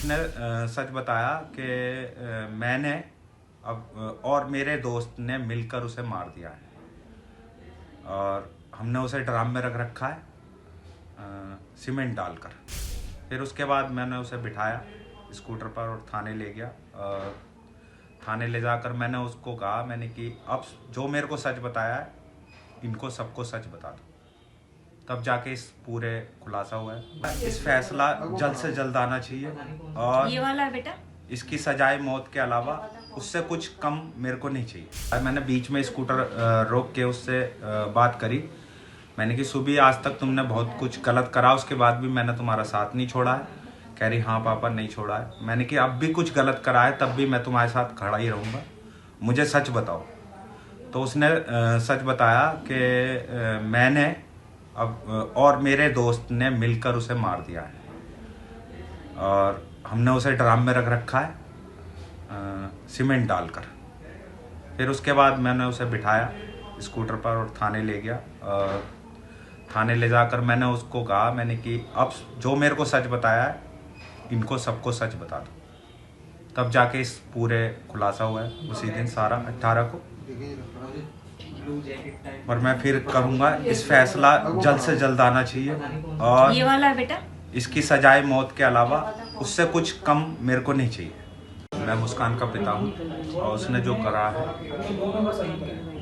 उसने सच बताया कि मैंने और मेरे दोस्त ने मिलकर उसे मार दिया है और हमने उसे ड्रम में रख रखा है सीमेंट डालकर। फिर उसके बाद मैंने उसे बिठाया स्कूटर पर और थाने ले गया। और थाने ले जाकर मैंने उसको कहा, मैंने कि अब जो मेरे को सच बताया है इनको सबको सच बता दो। तब जाके इस पूरे खुलासा हुआ है। इस फैसला जल्द से जल्द आना चाहिए और ये वाला है बेटा, इसकी सजाए मौत के अलावा उससे कुछ कम मेरे को नहीं चाहिए। मैंने बीच में स्कूटर रोक के उससे बात करी। मैंने कि सुबह आज तक तुमने बहुत कुछ गलत करा, उसके बाद भी मैंने तुम्हारा साथ नहीं छोड़ा है। कह रही हाँ पापा नहीं छोड़ा है। मैंने कि अब भी कुछ गलत करा है तब भी मैं तुम्हारे साथ खड़ा ही रहूँगा, मुझे सच बताओ। तो उसने सच बताया कि मैंने और मेरे दोस्त ने मिलकर उसे मार दिया है और हमने उसे ड्रम में रख रखा है सीमेंट डालकर। फिर उसके बाद मैंने उसे बिठाया स्कूटर पर और थाने ले गया। और थाने ले जाकर मैंने उसको कहा, मैंने कि अब जो मेरे को सच बताया है इनको सबको सच बता दो। तब जाके इस पूरे खुलासा हुआ है उसी दिन सारा 18 को। और मैं फिर करूँगा, इस फैसला जल्द से जल्द आना चाहिए और ये वाला है बेटा, इसकी सजाए मौत के अलावा उससे कुछ कम मेरे को नहीं चाहिए। मैं मुस्कान का पिता हूँ और उसने जो करा है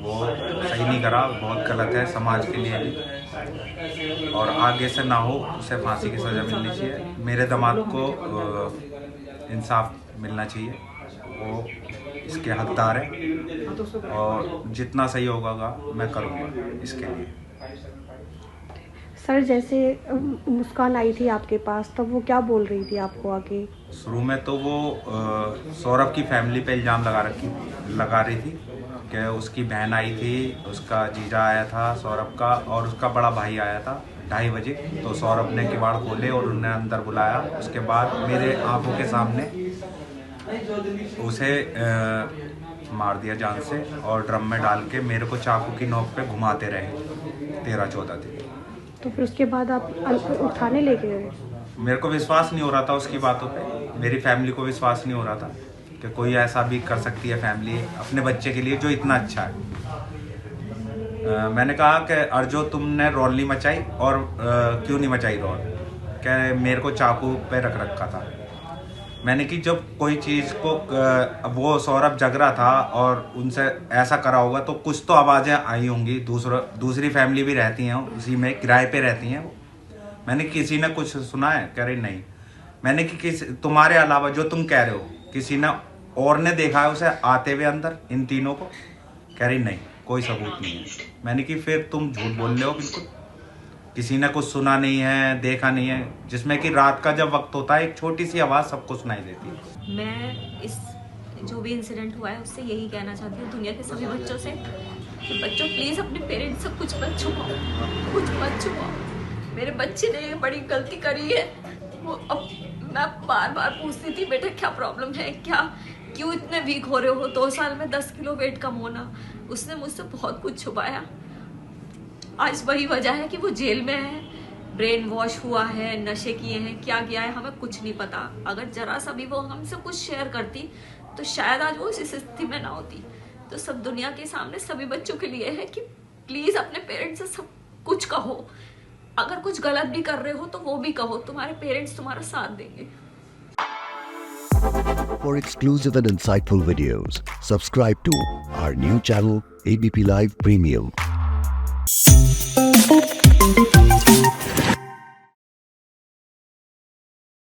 वो सही नहीं करा, बहुत गलत है समाज के लिए भी। और आगे से ना हो, उसे फांसी की सज़ा मिलनी चाहिए। मेरे दामाद को इंसाफ मिलना चाहिए, वो इसके हकदार है और जितना सही होगा मैं करूँगा इसके लिए। सर, जैसे मुस्कान आई थी आपके पास तब वो क्या बोल रही थी आपको आगे? शुरू में तो वो सौरभ की फैमिली पे इल्ज़ाम लगा रही थी कि उसकी बहन आई थी, उसका जीजा आया था सौरभ का, और उसका बड़ा भाई आया था 2:30 बजे। तो सौरभ ने किवाड़ खोले और उन्हें अंदर बुलाया। उसके बाद मेरे आंखों के सामने उसे मार दिया जान से और ड्रम में डाल के मेरे को चाकू की नोक पे घुमाते रहे 13-14 दिन। तो फिर उसके बाद आप थाने लेके गए? मेरे को विश्वास नहीं हो रहा था उसकी बातों पे, मेरी फैमिली को विश्वास नहीं हो रहा था कि कोई ऐसा भी कर सकती है फैमिली अपने बच्चे के लिए जो इतना अच्छा है। मैंने कहा कि अर्जो तुमने रौल नहीं मचाई, और क्यों नहीं मचाई रौल? क्या मेरे को चाकू पे रख रखा था। मैंने कि जब कोई चीज़ को वो सौरभ जग रहा था और उनसे ऐसा करा होगा तो कुछ तो आवाज़ें आई होंगी। दूसरी फैमिली भी रहती हैं उसी में, किराए पे रहती हैं वो। मैंने किसी ने कुछ सुना है? कह रही नहीं। मैंने कि तुम्हारे अलावा जो तुम कह रहे हो किसी ने और ने देखा है उसे आते हुए अंदर इन तीनों को? कह रही नहीं, कोई सबूत नहीं है। मैंने कि फिर तुम झूठ बोल रहे हो बिल्कुल, किसी ने कुछ सुना नहीं है, देखा नहीं है, जिसमें कि रात का जब वक्त होता है एक छोटी सी आवाज़ सबको सुनाई देती है। मैं इस जो भी इंसिडेंट हुआ है उससे यही कहना चाहती हूँ दुनिया के सभी बच्चों से कि बच्चों प्लीज़ अपने पेरेंट्स से कुछ मत छुपाओ, कुछ मत छुपाओ। मेरे बच्चे ने ये बड़ी गलती करी है। वो अब मैं बार बार पूछती थी, बेटा क्या प्रॉब्लम है, क्या क्यों इतने वीक हो रहे हो? 2 साल में 10 किलो वेट कम होना। उसने मुझसे बहुत कुछ छुपाया। आज वही वजह है कि वो जेल में है, ब्रेन वॉश हुआ है, नशे किए हैं, क्या किया है हमें कुछ नहीं पता। अगर जरा सा भी वो हमसे कुछ शेयर करती तो शायद आज वो इस स्थिति में ना होती। तो सब दुनिया के सामने सभी बच्चों के लिए है कि प्लीज अपने पेरेंट्स से सब कुछ कहो। अगर कुछ गलत भी कर रहे हो तो वो भी कहो, तुम्हारे पेरेंट्स तुम्हारा साथ देंगे। For exclusive and insightful videos, subscribe to our new channel ABP Live Premium.